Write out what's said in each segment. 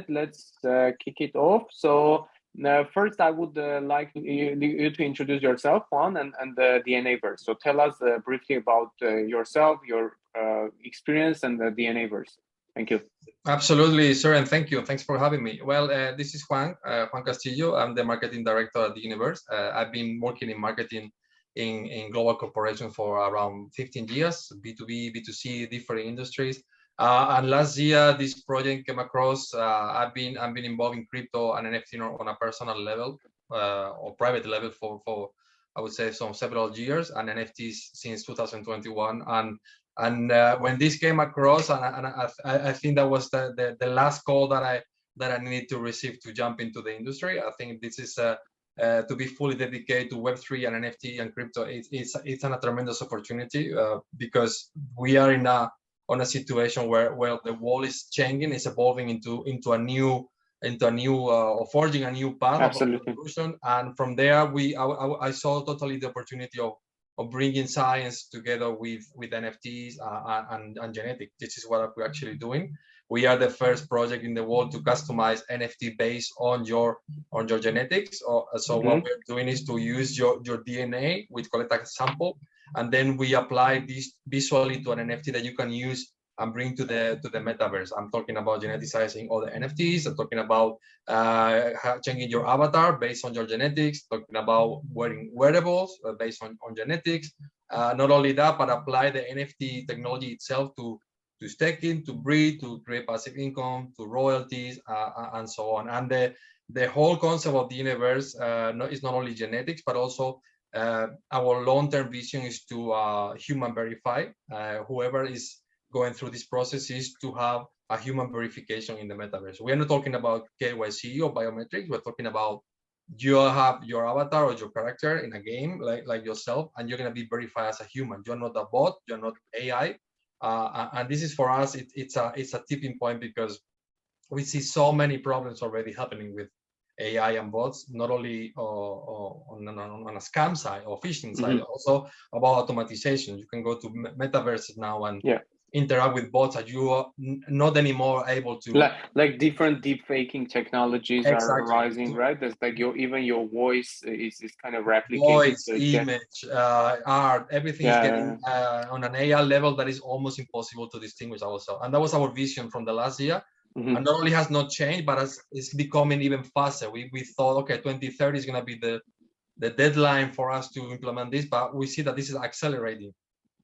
let's kick it off. So first, I would like you to introduce yourself, Juan, and the DNAverse. So tell us briefly about yourself, your experience, and the DNAverse. Thank you. Absolutely, Suren. Thank you. Thanks for having me. Well, this is Juan Castillo. I'm the marketing director at DNAverse. I've been working in marketing in global corporations for around 15 years, B2B, B2C, different industries. And last year, this project came across. I've been involved in crypto and NFT on a personal level or private level for I would say several years, and NFTs since 2021. And when this came across, and I think that was the last call that I needed to receive to jump into the industry. I think this is to be fully dedicated to Web3 and NFT and crypto. It's a tremendous opportunity because we are on a situation where the world is changing, it's evolving into a new or forging a new path of evolution. And from there, I saw totally the opportunity of bringing science together with NFTs and genetics. This is what we're actually doing. We are the first project in the world to customize NFT based on your genetics. So what we're doing is to use your DNA, we collect a sample, and then we apply this visually to an NFT that you can use and bring to the metaverse. I'm talking about geneticizing all the NFTs. I'm talking about changing your avatar based on your genetics. Talking about wearing wearables based on genetics. Not only that, but apply the NFT technology itself to staking, to breed, to create passive income, to royalties, and so on. And the whole concept of the universe is not only genetics, but also our long-term vision is to human verify whoever is going through this process is to have a human verification in the metaverse. We're not talking about KYC or biometrics. We're talking about you have your avatar or your character in a game like yourself, and you're going to be verified as a human. You're not a bot. You're not AI. And this is for us. It's a tipping point because we see so many problems already happening with AI and bots, not only on a scam side or phishing side, also about automatization. You can go to Metaverses now and interact with bots that you are not anymore able to. Like different deep faking technologies are rising, right? There's like even your voice is kind of replicated. Voice, image, art, everything is getting on an AI level that is almost impossible to distinguish ourselves. And that was our vision from the last year. And not only has not changed, but it's becoming even faster. We thought, okay, 2030 is going to be the deadline for us to implement this, but we see that this is accelerating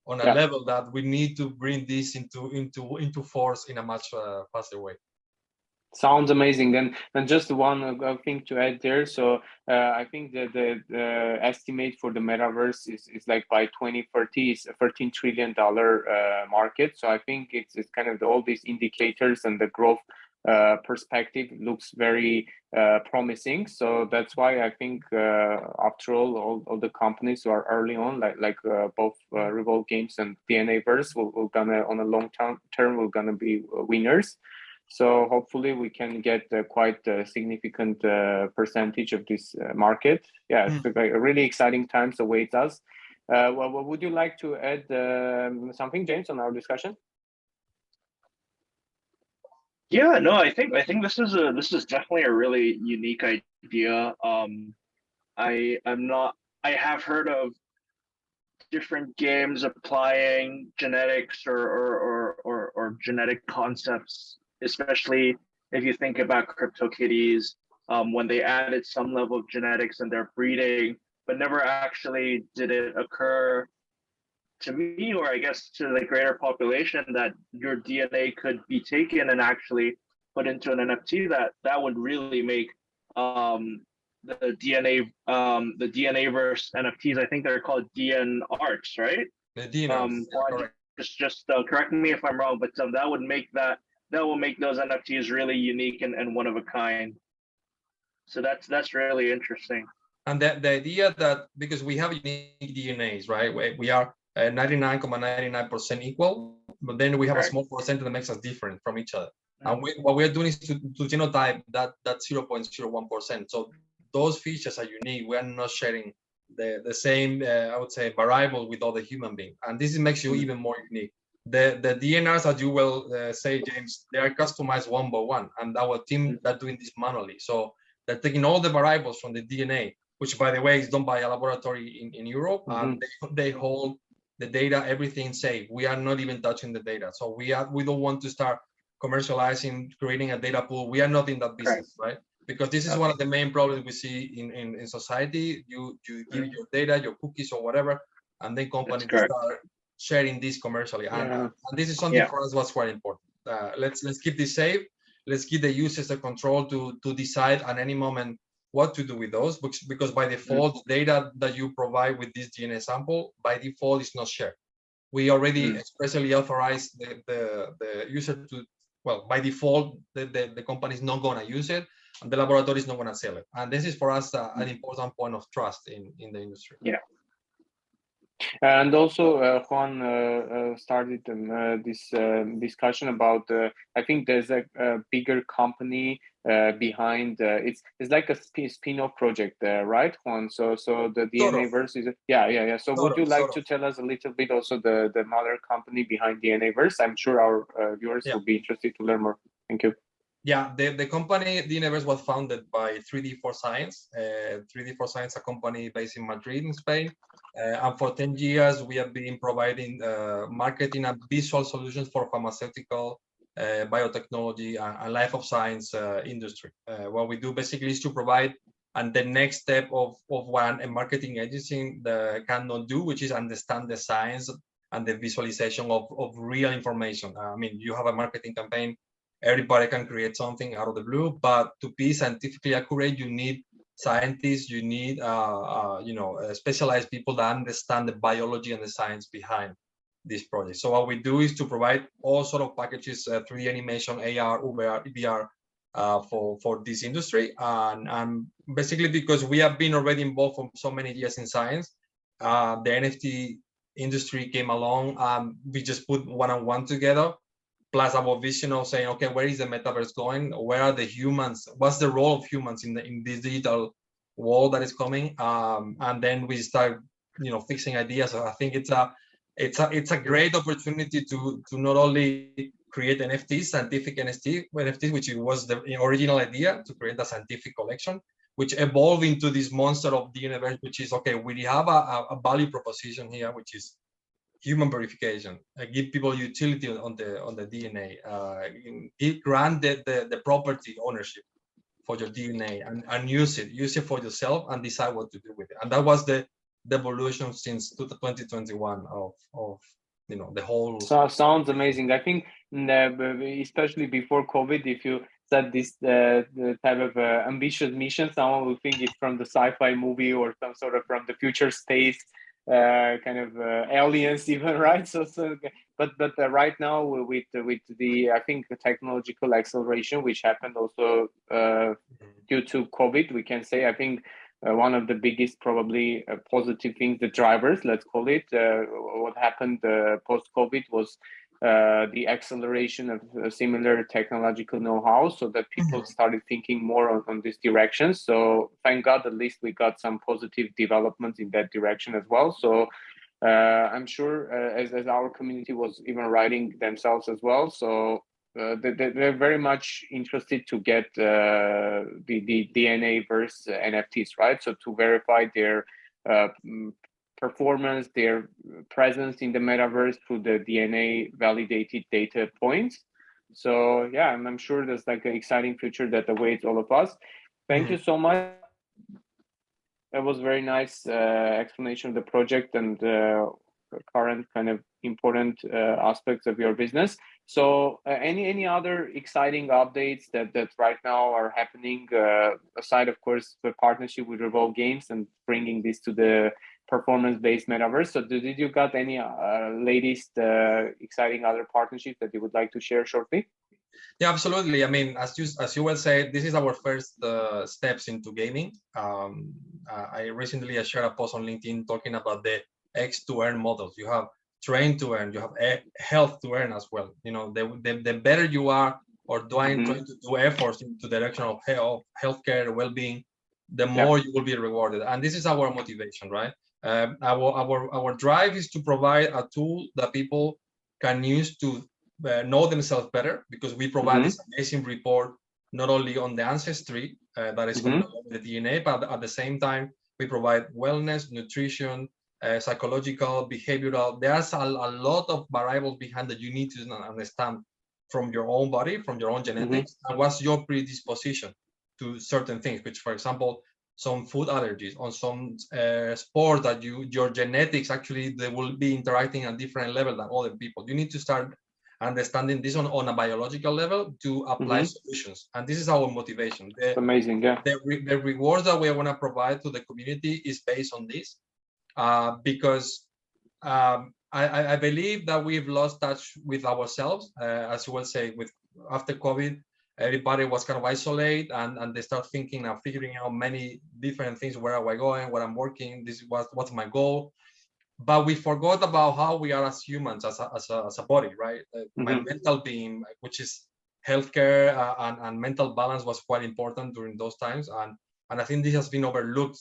on a level that we need to bring this into force in a much faster way. Sounds amazing. And just one thing to add there. So I think that the estimate for the metaverse is like by 2030 is a $13 trillion market. So I think it's kind of all these indicators and the growth perspective looks very promising. So that's why I think after all the companies who are early on, like both Revolve Games and DNAverse, will gonna on a long term we're gonna be winners. So hopefully we can get quite a significant percentage of this market. Yeah, it's a really exciting times await us. Well, would you like to add something, James, on our discussion? Yeah, no, I think this is definitely a really unique idea. I have heard of different games applying genetics or genetic concepts, especially if you think about CryptoKitties, when they added some level of genetics in their breeding, but never actually did it occur to me, or I guess to the greater population, that your DNA could be taken and actually put into an NFT. That would really make the DNAverse NFTs. I think they're called DNArts, right? The DNAverse. Just correct me if I'm wrong, but that will make those NFTs really unique and one of a kind. So that's really interesting. And the idea that because we have unique DNAs, right? We are 99.99% equal, but then we have a small percentage that makes us different from each other. And what we're doing is to genotype that 0.01%. So those features are unique. We are not sharing the same, I would say, variable with other human beings. And this makes you even more unique. The DNRs, as you will say, James, they are customized one by one, and our team are doing this manually. So they're taking all the variables from the DNA, which, by the way, is done by a laboratory in Europe, and they hold the data, everything safe. We are not even touching the data. So we don't want to start commercializing, creating a data pool. We are not in that business, right? Because this is one of the main problems we see in society. You give your data, your cookies or whatever, and then companies start sharing this commercially. And this is something for us was quite important. Let's keep this safe. Let's give the users the control to decide at any moment what to do with those, because by default, data that you provide with this DNA sample, by default, is not shared. We already expressly authorize the user to, well, by default, the company is not going to use it, and the laboratory is not going to sell it. And this is for us an important point of trust in the industry. Yeah. And also, Juan started this discussion about. I think there's a bigger company behind. It's like a spin-off project, right, Juan? So the DNAverse is. Yeah. So would you like to tell us a little bit also the mother company behind DNAverse? I'm sure our viewers will be interested to learn more. Thank you. Yeah, the company DNAverse was founded by 3D4Science. 3D4Science, a company based in Madrid, in Spain. And for 10 years, we have been providing marketing and visual solutions for pharmaceutical, biotechnology, and life of science industry. What we do basically is to provide and the next step of what a marketing agency cannot do, which is understand the science and the visualization of real information. I mean, you have a marketing campaign, everybody can create something out of the blue, but to be scientifically accurate, you need scientists, you need specialized people that understand the biology and the science behind this project. So what we do is to provide all sort of packages, 3D animation, AR, VR, for this industry, and basically because we have been already involved for so many years in science, the NFT industry came along, we just put one-on-one together, plus our vision of saying, okay, where is the metaverse going? Where are the humans? What's the role of humans in this digital world that is coming? And then we start, fixing ideas. So I think it's a great opportunity to not only create NFTs, scientific NFTs, which was the original idea, to create a scientific collection, which evolved into this monster of DNAverse, which is, okay, we have a value proposition here, which is human verification, give people utility on the DNA, grant the property ownership for your DNA, and use it for yourself and decide what to do with it. And that was the evolution since 2021 of the whole. So sounds amazing. I think especially before COVID, if you said this the type of ambitious mission, someone will think it's from the sci-fi movie or some sort of from the future space. Kind of aliens even, right? But right now with the I think the technological acceleration which happened also due to COVID, we can say I think one of the biggest probably positive things, the drivers, let's call it, what happened post-COVID was the acceleration of similar technological know-how, so that people started thinking more on this direction. So thank God, at least we got some positive developments in that direction as well. So I'm sure as our community was even writing themselves as well. So they're very much interested to get the DNAverse NFTs, right? So to verify their performance, their presence in the metaverse through the DNA validated data points. So yeah, I'm sure there's like an exciting future that awaits all of us. Thank you so much. That was very nice explanation of the project and current kind of important aspects of your business. So any other exciting updates that right now are happening aside, of course, the partnership with Revolve Games and bringing this to the performance-based metaverse? So did you got any latest exciting other partnerships that you would like to share shortly? Yeah, absolutely. I mean, as you well said, this is our first steps into gaming. I recently shared a post on LinkedIn talking about the X to earn models. You have train to earn, you have health to earn as well. The better you are or trying to do efforts into the direction of healthcare, well-being, the more you will be rewarded. And this is our motivation, right? Our drive is to provide a tool that people can use to know themselves better, because we provide this amazing report not only on the ancestry that is coming along with the DNA, but at the same time we provide wellness, nutrition, psychological, behavioral. There's a lot of variables behind that you need to understand from your own body, from your own genetics, and what's your predisposition to certain things, which, for example, some food allergies, on some sport that your genetics actually, they will be interacting at different level than other people. You need to start understanding this on a biological level to apply solutions, and this is our motivation. It's amazing, yeah. The rewards that we want to provide to the community is based on this, because I believe that we've lost touch with ourselves, as you will say, with after COVID. Everybody was kind of isolated, and they start thinking and figuring out many different things. Where am I going? What I'm working? This is what's my goal. But we forgot about how we are as humans, as a body, right? My mental being, which is healthcare and mental balance, was quite important during those times. And I think this has been overlooked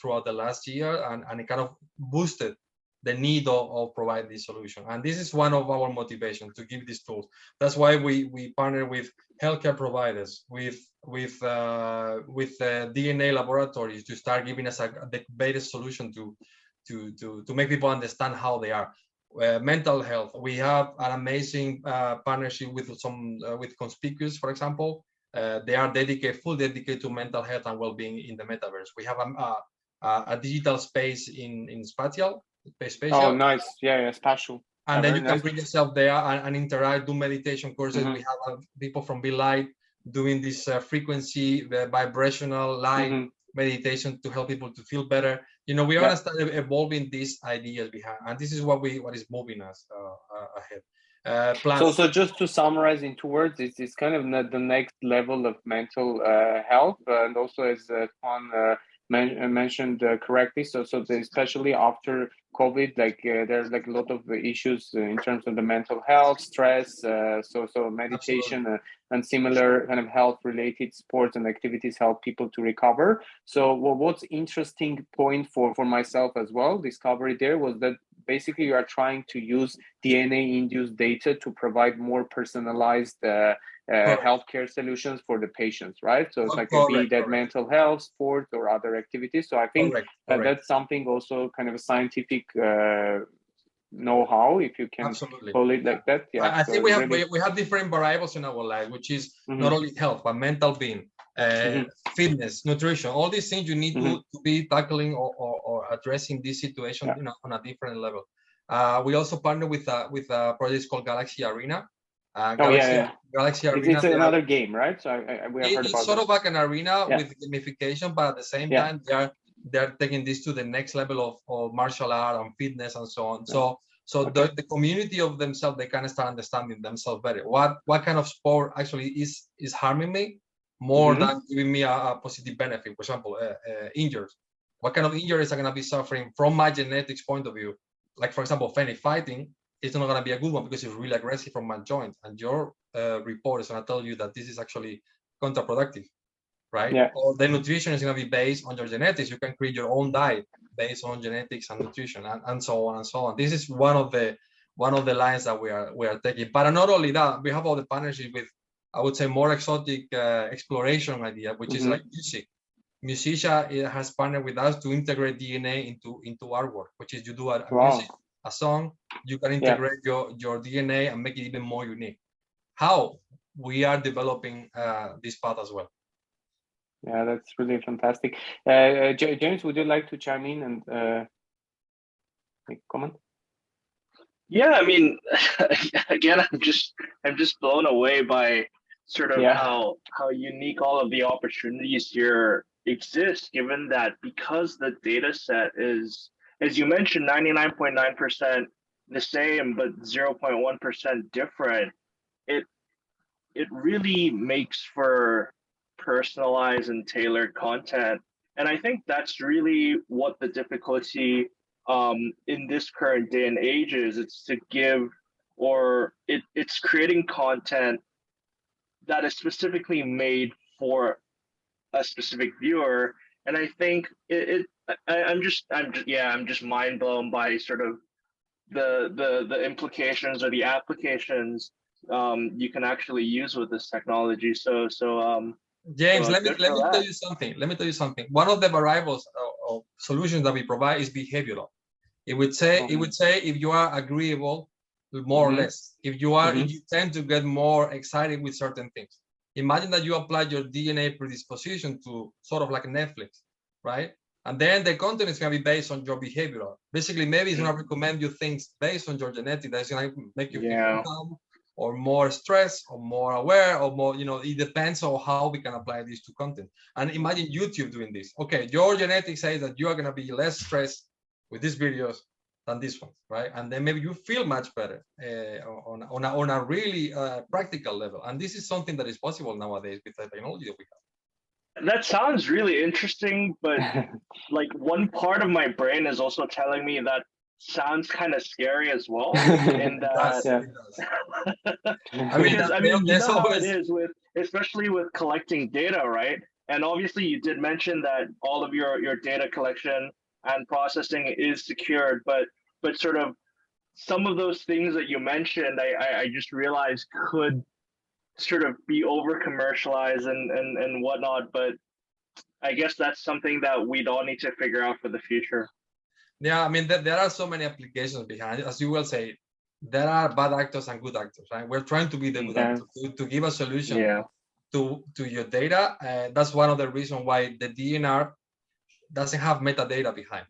throughout the last year, and it kind of boosted the need of provide this solution. And this is one of our motivations, to give these tools. That's why we partner with healthcare providers, with DNA laboratories, to start giving us the better solution to make people understand how they are. Mental health, we have an amazing partnership with with Conspicuous, for example. They are fully dedicated to mental health and well-being in the metaverse. We have a digital space in Spatial. Oh, nice. Yeah, spatial. And then you can bring yourself there and interact, do meditation courses. We have people from Be Light doing this frequency, the vibrational light meditation to help people to feel better. We are going to start evolving these ideas behind, and this is what is moving us ahead. So just to summarize in 2 words, it's kind of the next level of mental health, and also as Juan mentioned correctly. So especially after COVID, there's a lot of issues in terms of the mental health, stress. So meditation and similar kind of health related sports and activities help people to recover. So what's interesting point for myself as well, discovery there was that basically you are trying to use DNA induced data to provide more personalized healthcare solutions for the patients, right? So it's be that mental health, sport, or other activities. So I think that's something also kind of a scientific know-how, if you can call it like that. Yeah, I think we have different variables in our life, which is not only health but mental being, fitness, nutrition, all these things you need to be tackling or addressing this situation on a different level. We also partner with a project called Galaxy Arena. Galaxy Arena. It's another game, right? So we have heard about it's sort of like an arena with gamification, but at the same time they're taking this to the next level of martial art and fitness and so on. So the community of themselves, they kind of start understanding themselves better. What kind of sport actually is harming me more than giving me a positive benefit? For example, injuries. What kind of injuries are going to be suffering from my genetics point of view? Like, for example, fighting, it's not going to be a good one because it's really aggressive from my joint, and your report is going to tell you that this is actually counterproductive, right? Or the nutrition is going to be based on your genetics. You can create your own diet based on genetics and nutrition, and so on and so on. This is one of the lines that we are taking. But not only that, we have all the partnership with, I would say, more exotic exploration idea, which is like music. Movsisyan has partnered with us to integrate DNA into artwork, which is you do a song, you can integrate your DNA and make it even more unique. How we are developing this path as well. Yeah, that's really fantastic. James, would you like to chime in and make a comment? Yeah, I mean, again, I'm just blown away by sort of how unique all of the opportunities here exist, given that because the data set is, as you mentioned, 99.9% the same, but 0.1% different, it really makes for personalized and tailored content. And I think that's really what the difficulty in this current day and age is. It's to give, or it's creating content that is specifically made for a specific viewer. And I think I'm just mind blown by sort of the implications or the applications you can actually use with this technology. James, let me good for tell that. you something. Let me tell you something. One of the variables of solutions that we provide is behavioral. It would say if you are agreeable, more or less. If you tend to get more excited with certain things. Imagine that you apply your DNA predisposition to sort of like Netflix, right? And then the content is going to be based on your behavioral. Basically, maybe it's going to recommend you things based on your genetic that's going to make you feel calm or more stressed or more aware or more, it depends on how we can apply this to content. And imagine YouTube doing this. Okay, your genetics says that you are going to be less stressed with these videos than this one, right? And then maybe you feel much better on a really practical level. And this is something that is possible nowadays with the technology that we have. That sounds really interesting, but like one part of my brain is also telling me that sounds kind of scary as well. And I mean, you know how it is with, especially with collecting data, right? And obviously you did mention that all of your data collection and processing is secured, but sort of some of those things that you mentioned, I just realized could sort of be over commercialized and whatnot. But I guess that's something that we'd all need to figure out for the future. Yeah, I mean, there are so many applications behind it. As you will say, there are bad actors and good actors, right? We're trying to be the good actor, to give a solution to your data. That's one of the reasons why the DNR doesn't have metadata behind,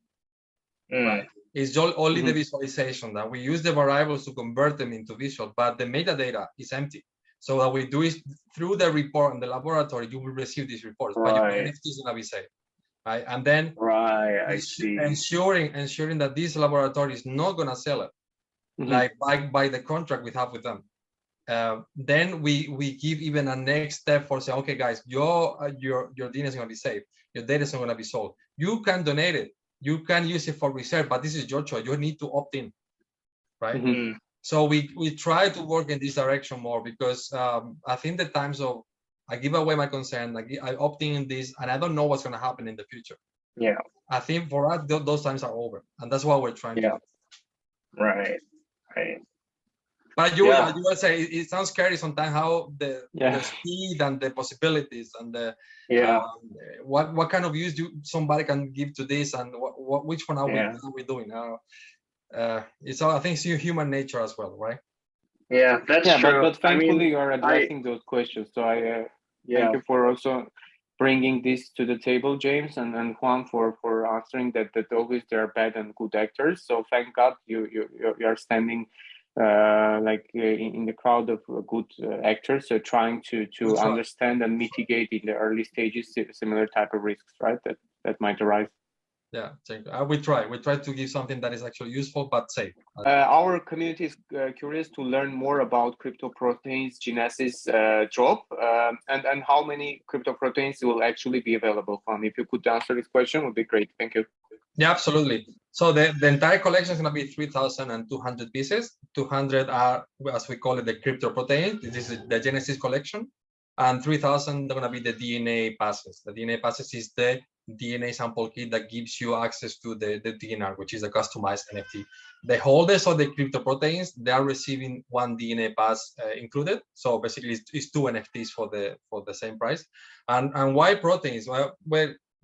right? It's only the visualization that we use the variables to convert them into visual, but the metadata is empty. So what we do is through the report in the laboratory, you will receive these reports, but your NFT is going to be saved, right? And then ensuring that this laboratory is not going to sell it, like by the contract we have with them. Then we give even a next step for saying, okay, guys, your DNA is going to be saved, your data is not going to be sold. You can donate it, you can use it for research, but this is your choice. You need to opt in, right? So we try to work in this direction more because I think the times of I give away my consent, I opt in this, and I don't know what's going to happen in the future. Yeah, I think for us those times are over, and that's what we're trying to do. Right. But you will say it sounds scary sometimes how the speed and the possibilities and the what kind of use somebody can give to this and which one are we doing? It's all, I think it's human nature as well, right? Yeah, that's true. But thankfully you are addressing those questions. So I thank you for also bringing this to the table, James and Juan, for answering that always there are bad and good actors. So thank God you are standing in the crowd of good actors, so trying to understand and mitigate in the early stages similar type of risks, right? That might arise. Yeah, we try to give something that is actually useful but safe. Our community is curious to learn more about CryptoProteins Genesis drop and how many CryptoProteins will actually be available. If you could answer this question, would be great. Thank you. Yeah, absolutely. So the entire collection is going to be 3,200 pieces. 200 are, as we call it, the CryptoProteins. This is the Genesis collection. And 3,000 are going to be the DNA passes. The DNA passes is the DNA sample kit that gives you access to the DNR, which is a customized NFT. The holders of the CryptoProteins, they are receiving one DNA pass included. So basically, it's two NFTs for the same price. And why proteins? Well,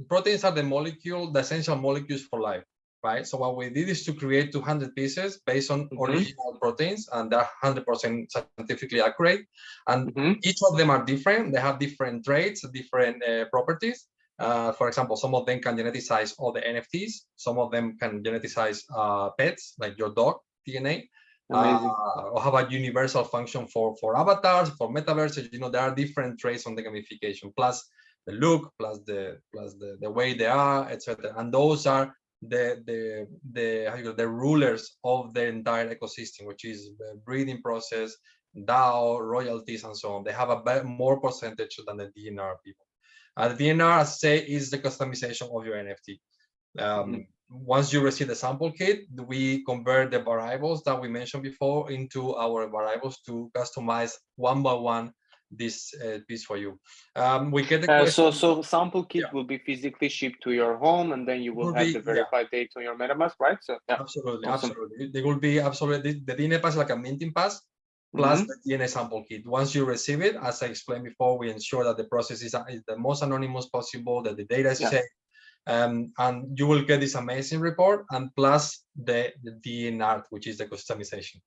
proteins are the essential molecules for life, right? So what we did is to create 200 pieces based on original proteins, and they're 100% scientifically accurate. And each of them are different. They have different traits, different properties. For example, some of them can geneticize all the NFTs. Some of them can geneticize pets, like your dog DNA. Or have a universal function for avatars, for metaverses. There are different traits on the gamification, plus the look, plus the way they are, etc. And those are the rulers of the entire ecosystem, which is the breeding process, DAO, royalties, and so on. They have a more percentage than the DNR people. The DNR, as I say, is the customization of your NFT. Once you receive the sample kit, we convert the variables that we mentioned before into our variables to customize one by one this piece for you. We get the question. So sample kit will be physically shipped to your home, and then you will have the verified data on your MetaMask, right? So yeah, absolutely, awesome. absolutely. There will be absolutely the DNA pass, like a minting pass, plus the DNA sample kit. Once you receive it, as I explained before, we ensure that the process is the most anonymous possible, that the data is safe, and you will get this amazing report, and plus the DNArt, which is the customization.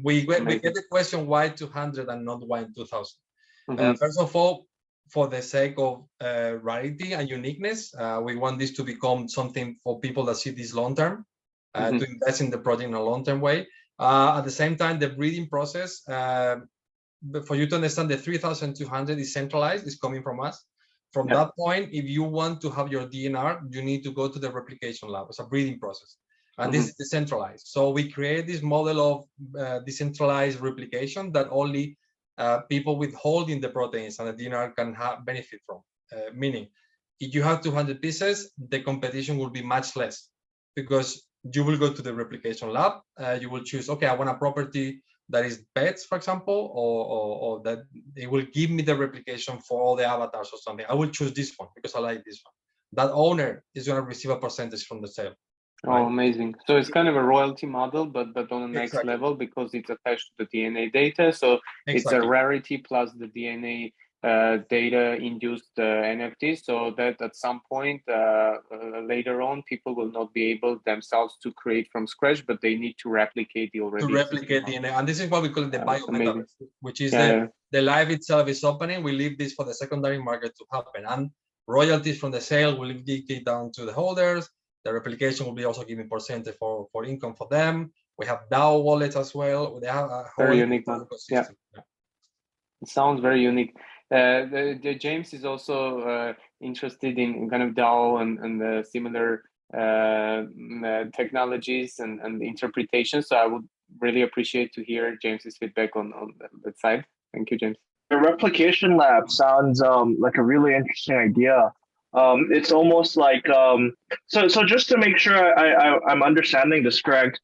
We get the question, why 200 and not why 2000? First of all, for the sake of rarity and uniqueness, we want this to become something for people that see this long term, to invest in the project in a long term way. At the same time, the breeding process, for you to understand, the 3,200 is centralized, is coming from us. From that point, if you want to have your DNR, you need to go to the replication lab. It's a breeding process, and this is decentralized. So we create this model of decentralized replication that only people withholding the proteins and the DNR can benefit from. Meaning, if you have 200 pieces, the competition will be much less, because you will go to the replication lab. You will choose, okay, I want a property that is pets, for example, or that it will give me the replication for all the avatars or something. I will choose this one because I like this one. That owner is going to receive a percentage from the sale. Right? Oh, amazing. So it's kind of a royalty model, but on the next level, because it's attached to the DNA data. So it's a rarity plus the DNA data induced NFTs, so that at some point later on, people will not be able themselves to create from scratch, but they need to replicate the already. To replicate DNA. And this is what we call it the bio metaverse, which is the live itself is opening. We leave this for the secondary market to happen. And royalties from the sale will get down to the holders. The replication will be also giving percentage for income for them. We have DAO wallets as well. They have a whole very unique one. Yeah. It sounds very unique. James is also interested in kind of DAO and similar technologies and interpretations. So I would really appreciate to hear James's feedback on that side. Thank you, James. The replication lab sounds like a really interesting idea. It's almost like so just to make sure I'm understanding this correct,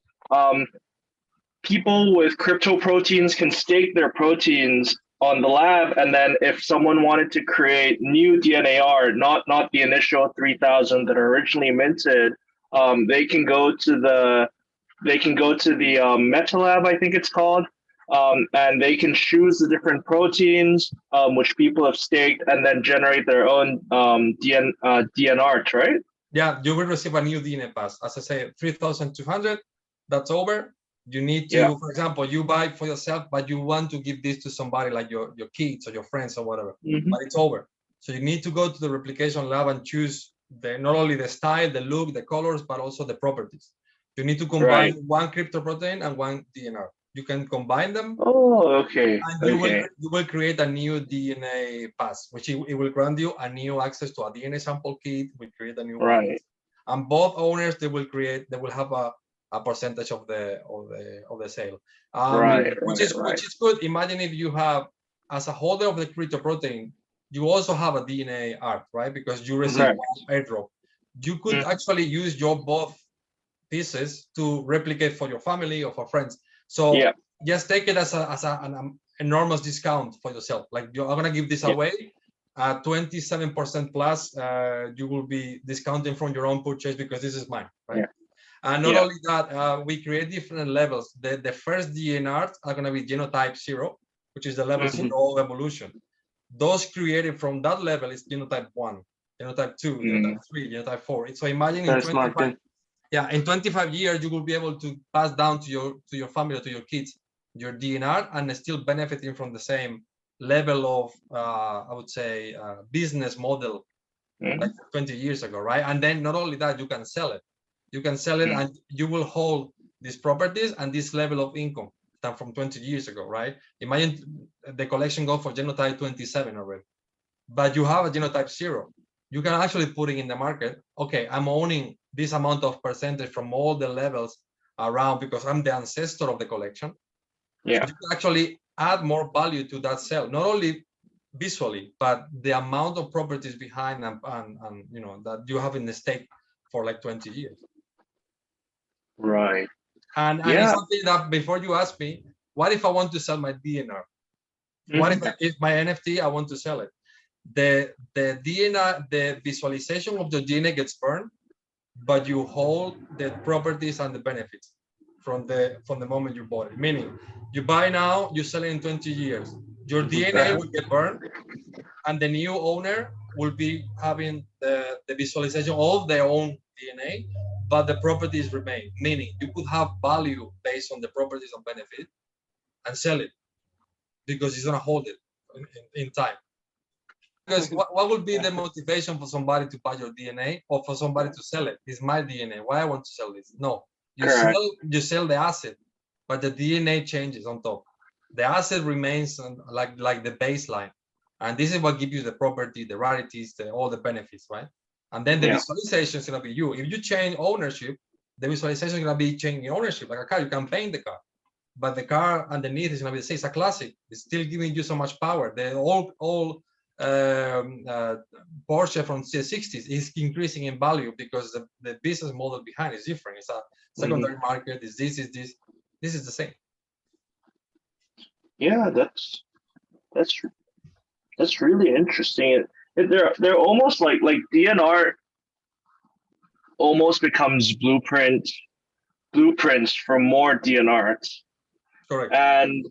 people with crypto proteins can stake their proteins on the lab, and then if someone wanted to create new DNAR, not the initial 3,000 that are originally minted, they can go to the Meta Lab, I think it's called, and they can choose the different proteins which people have staked, and then generate their own DNRs, right? Yeah, you will receive a new DNA pass. As I say, 3,200. That's over. You need to, for example, you buy for yourself, but you want to give this to somebody like your kids or your friends or whatever, but it's over. So you need to go to the replication lab and choose not only the style, the look, the colors, but also the properties. You need to combine one crypto protein and one DNR. You can combine them. Oh, okay. And you will create a new DNA pass, which it will grant you a new access to a DNA sample kit. We create a new one. And both owners, they will have a percentage of the sale, which is good. Imagine if you have, as a holder of the crypto protein, you also have a DNA art, right? Because you receive one airdrop. You could actually use your both pieces to replicate for your family or for friends. So just take it as an enormous discount for yourself. Like, I'm gonna give this away. 27% plus, you will be discounting from your own purchase because this is mine, right? And not only that, we create different levels. The first DNRs are going to be genotype 0, which is the level 0 of evolution. Those created from that level is genotype 1, genotype 2, genotype 3, genotype 4. So imagine in 25 years, you will be able to pass down to your family, to your kids, your DNR, and still benefiting from the same level of, I would say, business model like 20 years ago, right? And then not only that, you can sell it. You can sell it and you will hold these properties and this level of income than from 20 years ago, right? Imagine the collection go for genotype 27 already, but you have a genotype 0. You can actually put it in the market. Okay, I'm owning this amount of percentage from all the levels around because I'm the ancestor of the collection. You can actually add more value to that sale, not only visually, but the amount of properties behind and that you have in the stake for like 20 years. Right. And it's something that, before you ask me, what if I want to sell my DNR? What if my NFT, I want to sell it? The DNA, the visualization of the DNA gets burned, but you hold the properties and the benefits from the moment you bought it. Meaning, you buy now, you sell it in 20 years. Your DNA will get burned, and the new owner will be having the visualization of their own DNA, but the properties remain. Meaning, you could have value based on the properties and benefit and sell it because it's gonna hold it in time. Because what would be the motivation for somebody to buy your DNA or for somebody to sell it? It's my DNA. Why I want to sell this? No, you sell the asset, but the DNA changes on top. The asset remains like the baseline, and this is what gives you the property, the rarities, all the benefits, right? And then the visualization is gonna be you. If you change ownership, the visualization is gonna be changing ownership. Like a car, you can paint the car, but the car underneath is gonna be the same. It's a classic. It's still giving you so much power. The all Porsche from the 60s is increasing in value because the business model behind is different. It's a secondary market. Is this? This is the same. Yeah, that's really interesting. They're almost like DNR almost becomes blueprints for more DNRs. Correct. And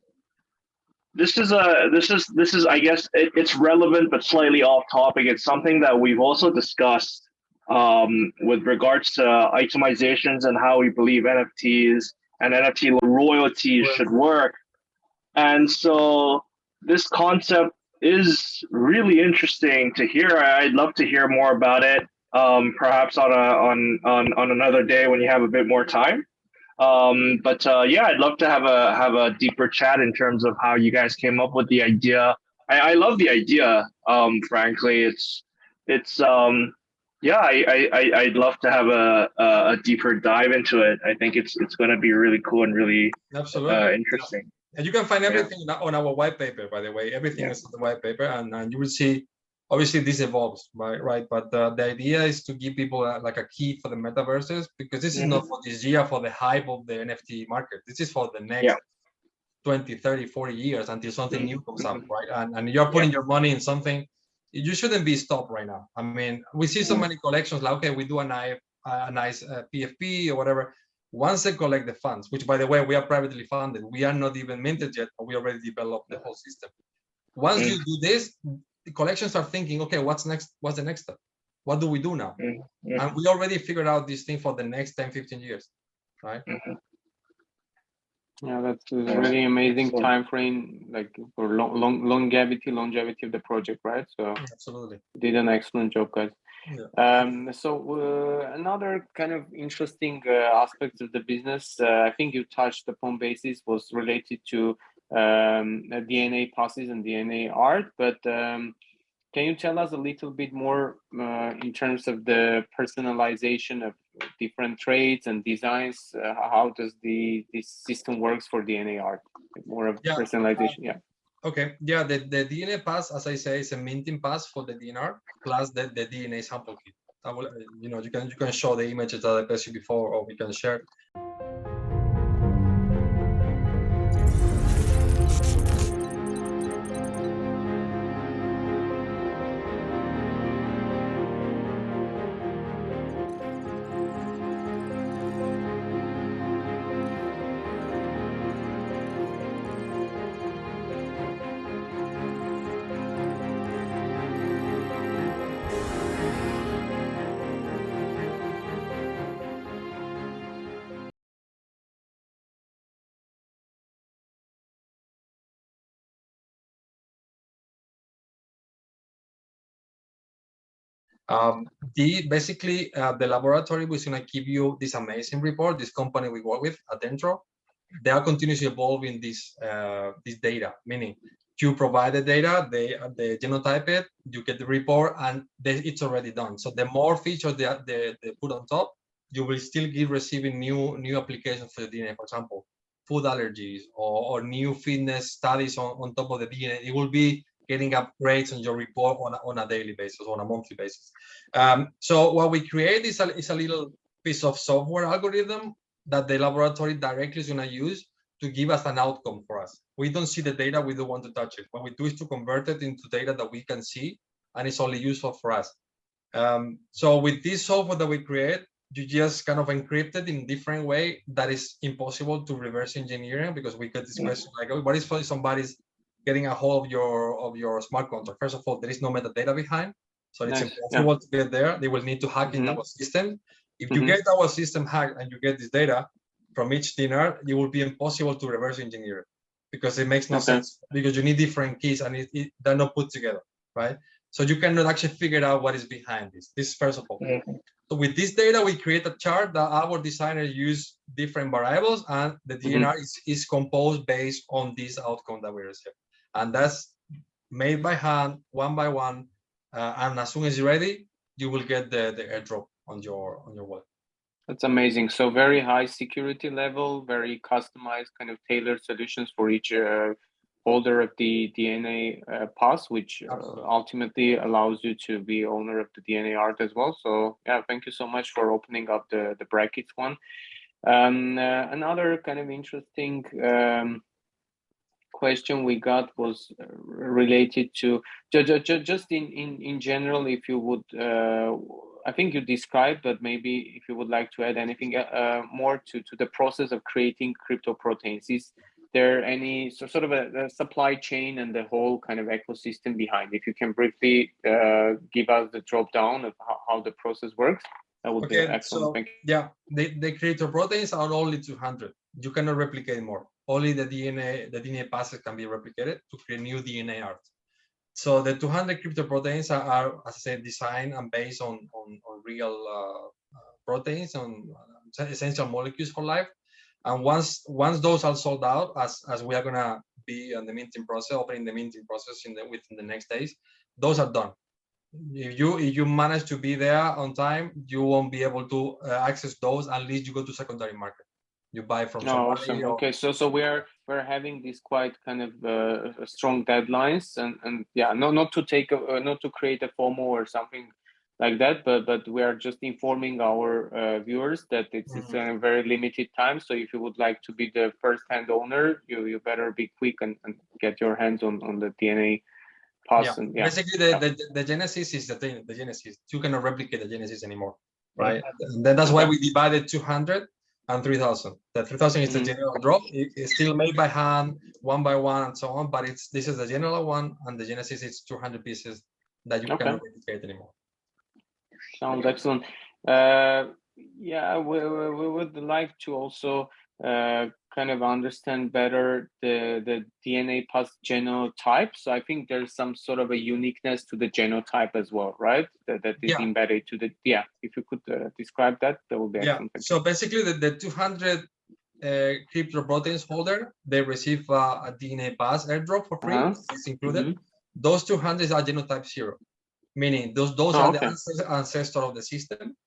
this is I guess it's relevant but slightly off topic. It's something that we've also discussed with regards to itemizations and how we believe NFTs and NFT royalties should work. And so this concept is really interesting to hear. I'd love to hear more about it, perhaps on another day when you have a bit more time. But yeah, I'd love to have a deeper chat in terms of how you guys came up with the idea. I love the idea. Frankly, it's yeah, I'd love to have a deeper dive into it. I think it's going to be really cool and really interesting. And you can find everything on our white paper, by the way. Everything is on the white paper, and you will see. Obviously, this evolves, right? But the idea is to give people like a key for the metaverses, because this is not for this year, for the hype of the NFT market. This is for the next 20, 30, 40 years until something new comes up, right? And you're putting your money in something. You shouldn't be stopped right now. I mean, we see so many collections like, okay, we do a nice PFP or whatever. Once they collect the funds, which, by the way, we are privately funded. We are not even minted yet, but we already developed the whole system. Once you do this, the collections are thinking, okay, what's next? What's the next step? What do we do now? And we already figured out this thing for the next 10, 15 years, right? Yeah, that's a really amazing time frame, like for longevity of the project, right? So absolutely, did an excellent job, guys. So another kind of interesting aspect of the business, I think you touched upon basis, was related to DNA process and DNA art, but can you tell us a little bit more in terms of the personalization of different traits and designs? How does this system works for DNA art? More of personalization, Okay, the DNA pass, as I say, is a minting pass for the DNR plus the DNA sample kit. I will, you can show the images that I passed you before, or we can share. Basically, the laboratory was going to give you this amazing report. This company we work with, Adentro, they are continuously evolving this data. Meaning, you provide the data, they genotype it, you get the report, and it's already done. So the more features they put on top, you will still keep receiving new applications for the DNA. For example, food allergies or new fitness studies on top of the DNA. It will be getting upgrades on your report on a daily basis, on a monthly basis. So what we create is a little piece of software algorithm that the laboratory directly is going to use to give us an outcome for us. We don't see the data, we don't want to touch it. What we do is to convert it into data that we can see, and it's only useful for us. So with this software that we create, you just kind of encrypt it in a different way that is impossible to reverse engineering, because we get this question like, oh, what if somebody's getting a hold of your smart contract? First of all, there is no metadata behind, so it's impossible to get there. They will need to hack in our system. If you get our system hacked and you get this data from each dinar, it will be impossible to reverse engineer it, because it makes no sense, because you need different keys and they're not put together, right? So you cannot actually figure out what is behind this. This is first of all. So with this data, we create a chart that our designers use different variables, and the DNR is composed based on this outcome that we receive. And that's made by hand, one by one. And as soon as you're ready, you will get the airdrop on your wallet. That's amazing. So very high security level, very customized, kind of tailored solutions for each holder of the DNA pass, which ultimately allows you to be owner of the DNA art as well. So yeah, thank you so much for opening up the brackets one. Another kind of interesting question we got was related to just in general, if you would, I think you described, but maybe if you would like to add anything more to the process of creating crypto proteins. Is there any sort of a supply chain and the whole kind of ecosystem behind? If you can briefly give us the drop down of how the process works, that would be excellent. So, thank you. Yeah, the crypto proteins are only 200. You cannot replicate more. Only the DNA passes can be replicated to create new DNA art. So the 200 crypto proteins are, as I said, designed and based on real proteins, on essential molecules for life. And once those are sold out, as we are gonna be on the minting process, opening the minting process within the next days, those are done. If you manage to be there on time, you won't be able to access those unless you go to secondary market. You buy from somebody. Awesome. Okay, so we're having these quite kind of strong deadlines, and yeah, not to create a FOMO or something like that, but we are just informing our viewers that it's a very limited time. So if you would like to be the first-hand owner, you better be quick and get your hands on the DNA pass. Basically, the genesis is the thing. The genesis, you cannot replicate the genesis anymore, right? And then that's why we divided 200 and 3,000. The 3,000 is the general drop. It's still made by hand, one by one, and so on. But this is the general one, and the genesis is 200 pieces that you cannot replicate anymore. Sounds excellent. Yeah, we would like to also kind of understand better the DNA pass genotype. So I think there's some sort of a uniqueness to the genotype as well, right? That is embedded to the, if you could describe that would be excellent. So basically the 200 crypto proteins holder, they receive a DNA pass airdrop for free. It's included. Those 200 are genotype 0, meaning those are the ancestor of the system.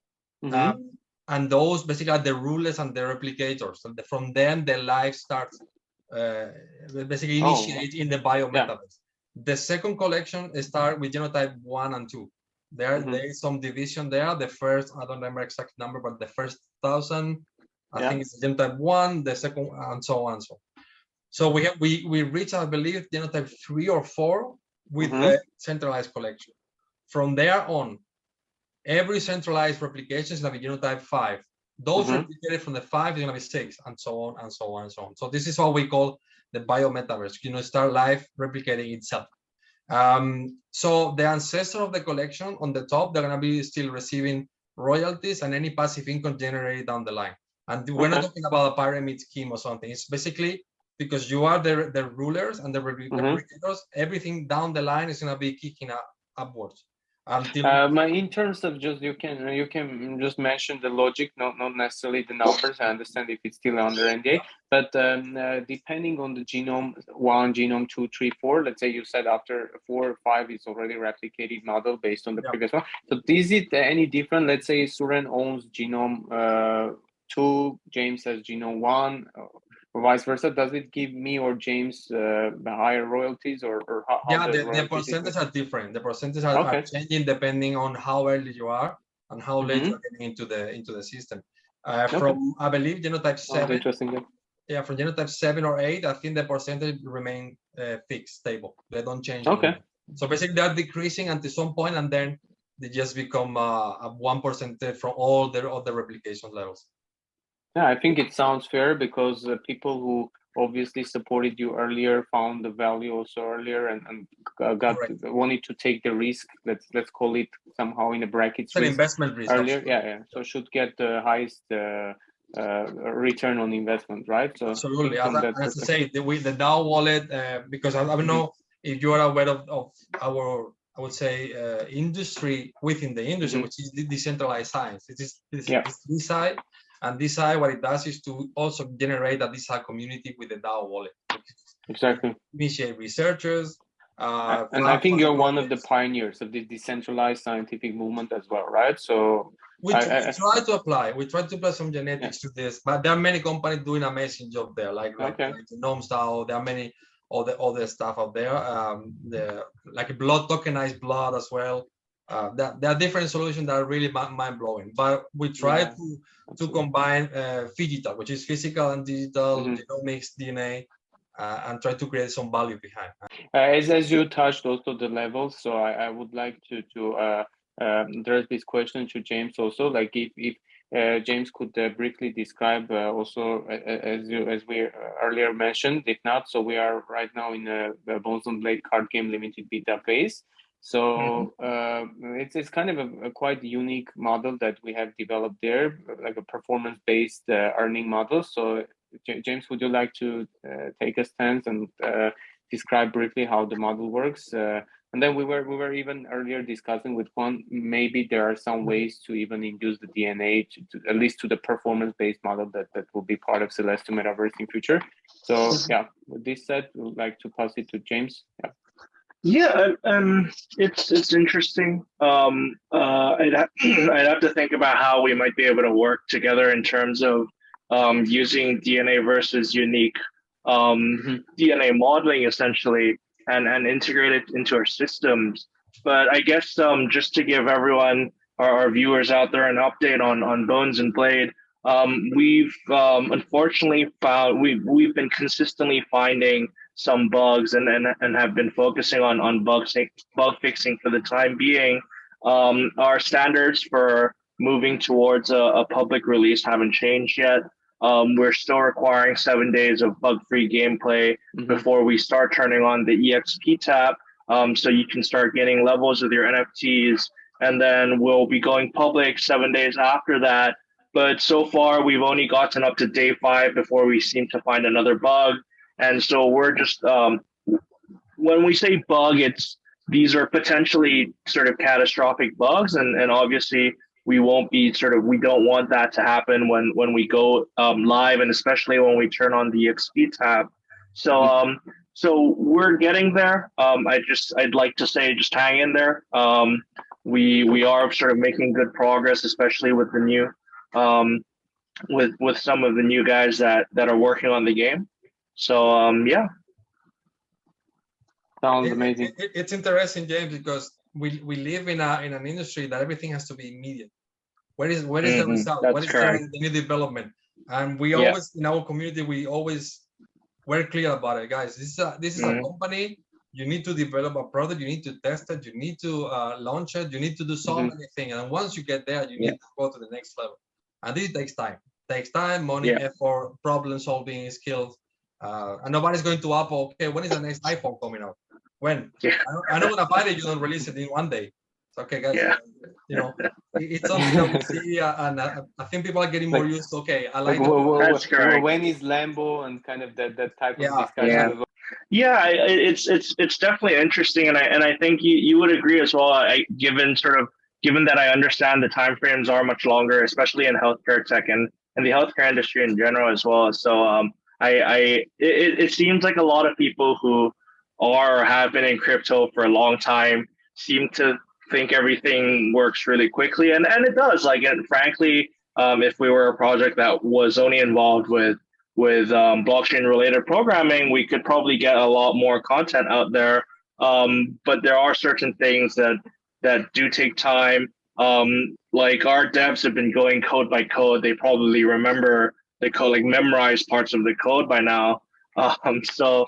And those basically are the rulers and the replicators. So from them, the life starts basically initiate in the bio metaverse. The second collection starts with genotype 1 and 2. There is some division there. The first, I don't remember exact number, but the first 1,000, I think it's genotype 1, the second, and so on and so on. So we reach, I believe, genotype 3 or 4 with the centralized collection. From there on, every centralized replication is going to be genotype 5. Those replicated from the 5 is going to be 6, and so on and so on and so on. So this is what we call the bio metaverse. Start life replicating itself. So the ancestor of the collection on the top, they're going to be still receiving royalties and any passive income generated down the line. And we're not talking about a pyramid scheme or something. It's basically because you are the rulers and the replicators. Everything down the line is going to be kicking upwards. In terms of just you can just mention the logic, not necessarily the numbers. I understand if it's still under NDA, but depending on the genome 1, genome 2, 3, 4. Let's say you said after 4 or 5 is already replicated model based on the previous one. So is it any different? Let's say Suren owns genome 2, James has genome 1. Or vice versa, does it give me or James higher royalties or how? The percentages are different. The percentages are changing depending on how early you are and how late you're getting into the system. From I believe genotype 7. Interesting. Yeah, from genotype 7 or 8, I think the percentage remain fixed, stable. They don't change. Okay. Anymore. So basically, they're decreasing until some point, and then they just become a 1% from all the other replication levels. Yeah, I think it sounds fair because people who obviously supported you earlier found the value also earlier and wanted to take the risk. Let's call it somehow in the brackets. It's an risk investment risk earlier. Yeah. So should get the highest return on investment, right? So absolutely. As I say, the DAO wallet, because I don't know if you are aware of our, I would say, industry within the industry, which is the decentralized science. It's this side. And this side, what it does is to also generate a DeSci community with the DAO wallet. Exactly. Initiate researchers. And I think you're one of the pioneers of the decentralized scientific movement as well, right? So we try to apply some genetics to this, but there are many companies doing an amazing job there, like Metaverses. There are many other stuff out there. Like blood, tokenized blood as well. There are different solutions that are really mind blowing, but we try to combine digital, which is physical and digital, genomics, DNA, and try to create some value behind. As you touched also the levels, so I would like to address this question to James also. Like if James could briefly describe also as we earlier mentioned. If not, so we are right now in the Bones and Blade card game limited beta phase. So it's kind of a quite unique model that we have developed there, like a performance-based earning model. So James, would you like to take a stance and describe briefly how the model works? And then we were even earlier discussing with Juan, maybe there are some ways to even induce the DNA to at least to the performance-based model that will be part of Celeste Metaverse in future. So yeah, with this said, we would like to pass it to James. Yeah, it's interesting. I'd have to think about how we might be able to work together in terms of using DNAverse's unique DNA modeling essentially and integrate it into our systems. But I guess just to give everyone, our viewers out there, an update on Bones and Blade, we've unfortunately found we've been consistently finding some bugs and have been focusing on bug fixing for the time being. Our standards for moving towards a public release haven't changed yet. We're still requiring 7 days of bug-free gameplay before we start turning on the EXP tab, so you can start getting levels with your NFTs, and then we'll be going public 7 days after that. But so far, we've only gotten up to day 5 before we seem to find another bug. And so we're just, when we say bug, these are potentially sort of catastrophic bugs. And obviously we won't be we don't want that to happen when we go live, and especially when we turn on the XP tab. So, so we're getting there. I'd like to say, just hang in there. We are sort of making good progress, especially with the new, with some of the new guys that are working on the game. So yeah, sounds amazing. It's interesting, James, because we live in an industry that everything has to be immediate. Where is the result? That's what is correct. the new development? And we always, in our community, we're clear about it, guys. This is a company. You need to develop a product. You need to test it. You need to launch it. You need to do so many things. And once you get there, you need to go to the next level. And this takes time. Takes time, money, effort, problem solving skills. And nobody's going to Apple. Okay, when is the next iPhone coming out? When? I know when about it, you don't release it in one day. It's okay, guys. You know, it's something that we see, and I think people are getting more used to. Okay, I like. That's correct. When is Lambo and kind of that type of discussion? Yeah, it's definitely interesting, and I think you would agree as well. Given that I understand the timeframes are much longer, especially in healthcare tech and the healthcare industry in general as well. So it seems like a lot of people who are or have been in crypto for a long time seem to think everything works really quickly, and it does. Like, and frankly, if we were a project that was only involved with blockchain related programming, we could probably get a lot more content out there. But there are certain things that do take time. Like, our devs have been going code by code. They probably remember the code, like memorize parts of the code by now. So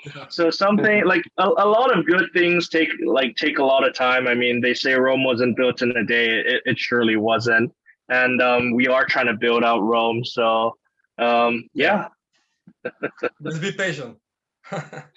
something like a lot of good things take a lot of time. I mean, they say Rome wasn't built in a day. It surely wasn't, and we are trying to build out Rome. So yeah. Let's be patient.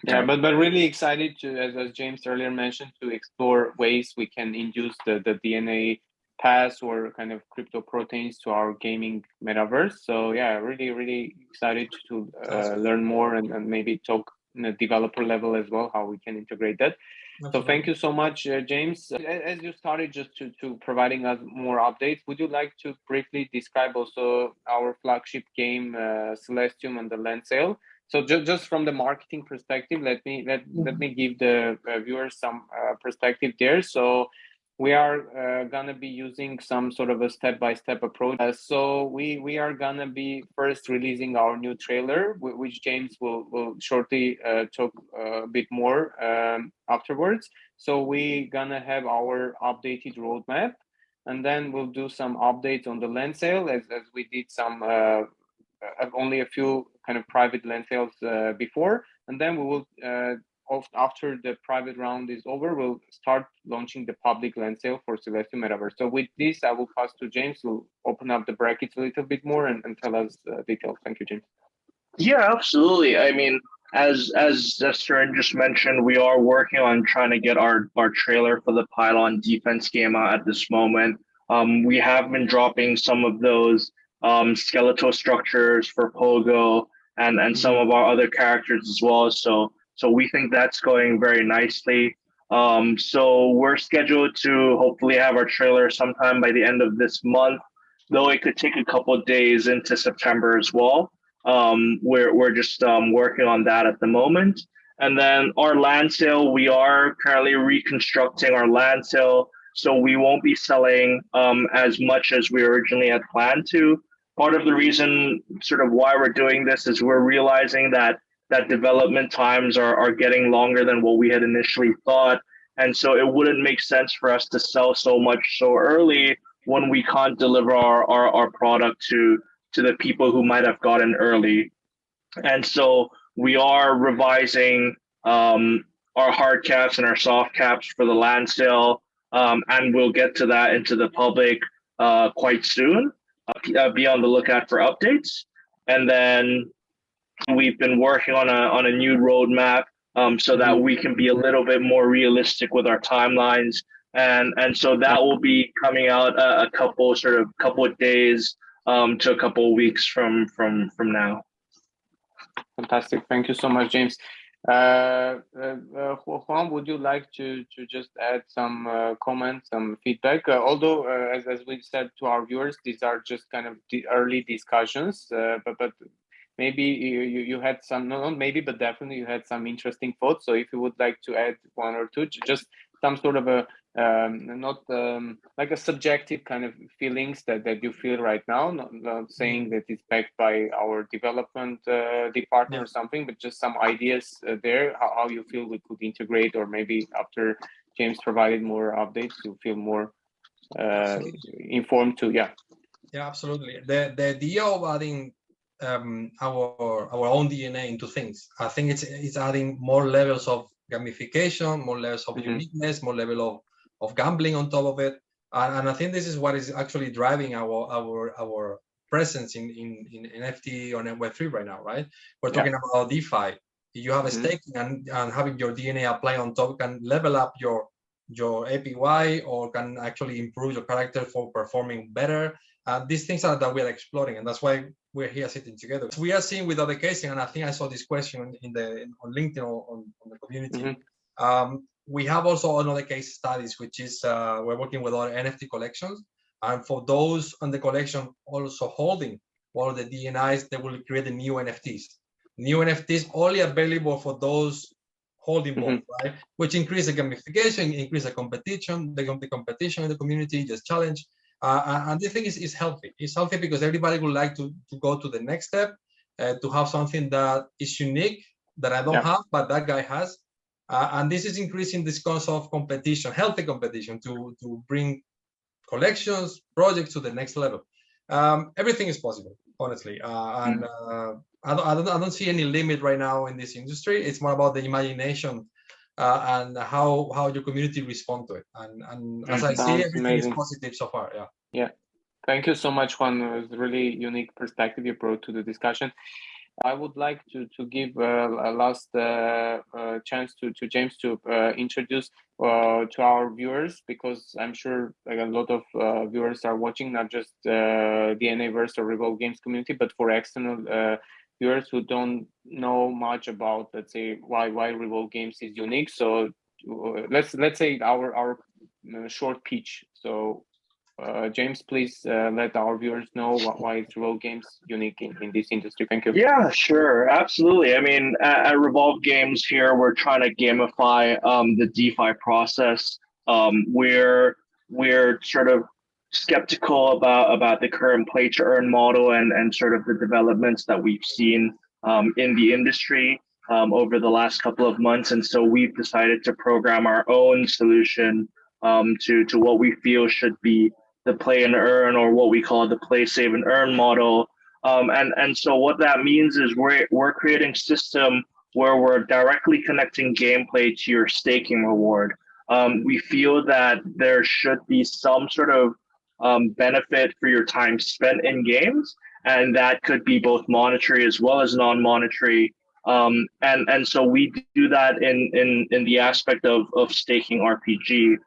Yeah, but really excited to, as James earlier mentioned, to explore ways we can induce the DNA pass or kind of crypto proteins to our gaming metaverse. So yeah, really excited to learn more and maybe talk in a developer level as well, how we can integrate that. Absolutely. So thank you so much, James. As you started just to providing us more updates, would you like to briefly describe also our flagship game, Celestium and the land sale? So just from the marketing perspective, let me give the viewers some perspective there. So we are gonna be using some sort of a step-by-step approach. So we are gonna be first releasing our new trailer, which James will shortly talk a bit more afterwards. So we gonna have our updated roadmap, and then we'll do some updates on the land sale as we did some only a few kind of private land sales before, and then we will after the private round is over, we'll start launching the public land sale for Celestium Metaverse. So with this, I will pass to James, who will open up the brackets a little bit more and tell us details. Thank you, James. Yeah, absolutely. I mean, as Suren just mentioned, we are working on trying to get our trailer for the Pylon defense game out at this moment. We have been dropping some of those skeletal structures for Pogo and some of our other characters as well. So we think that's going very nicely. So we're scheduled to hopefully have our trailer sometime by the end of this month, though it could take a couple of days into September as well. We're just working on that at the moment. And then our land sale, we are currently reconstructing our land sale, so we won't be selling as much as we originally had planned to. Part of the reason sort of why we're doing this is we're realizing that development times are getting longer than what we had initially thought. And so it wouldn't make sense for us to sell so much so early when we can't deliver our product to the people who might have gotten early. And so we are revising our hard caps and our soft caps for the land sale. And we'll get to that into the public quite soon. Be on the lookout for updates. And then we've been working on a new roadmap so that we can be a little bit more realistic with our timelines. And so that will be coming out a couple of days to a couple of weeks from now. Fantastic. Thank you so much, James. Juan, would you like to just add some comments, some feedback? Although, as we said to our viewers, these are just kind of the early discussions, but maybe you had some, not maybe, but definitely you had some interesting thoughts. So if you would like to add one or two, just some sort of a not like a subjective kind of feelings that you feel right now, not saying that it's backed by our development department or something, but just some ideas there, how you feel we could integrate, or maybe after James provided more updates, you feel more informed too. Yeah, absolutely. The idea of adding our own DNA into things, I think it's adding more levels of gamification, more levels of uniqueness, more level of gambling on top of it, and I think this is what is actually driving our presence in NFT on Web3 right now, right? We're talking about DeFi. You have a stake and having your DNA apply on top can level up your APY, or can actually improve your character for performing better. These things are that we are exploring, and that's why we're here sitting together. So we are seeing with other cases, and I think I saw this question on LinkedIn on the community. We have also another case studies, which is we're working with our NFT collections, and for those on the collection also holding all of the DNIs, they will create the new NFTs. New NFTs only available for those holding both, right? Which increase the gamification, increase the competition in the community, just challenge. And this thing is healthy. It's healthy because everybody would like to go to the next step, to have something that is unique that I don't have, but that guy has. And this is increasing this concept of competition, healthy competition, to bring collections, projects to the next level. Everything is possible. honestly. And I don't see any limit right now in this industry. It's more about the imagination and how your community respond to it. And as I see, everything is positive so far. Yeah. Yeah. Thank you so much, Juan. It was a really unique perspective you brought to the discussion. I would like to give a last chance to James to introduce to our viewers, because I'm sure like a lot of viewers are watching, not just DNAverse or Revolve Games community, but for external viewers who don't know much about, let's say, why Revolve Games is unique. So let's say our short pitch. So James, please let our viewers know why Revolve Games unique in this industry. Thank you. Yeah, sure, absolutely. I mean, at Revolve Games here, we're trying to gamify the DeFi process. We're sort of skeptical about the current play to earn model and sort of the developments that we've seen in the industry over the last couple of months, and so we've decided to program our own solution to what we feel should be the play and earn, or what we call the play, save, and earn model. And so what that means is we're creating a system where we're directly connecting gameplay to your staking reward. We feel that there should be some sort of benefit for your time spent in games, and that could be both monetary as well as non-monetary. And so we do that in the aspect of staking RPG.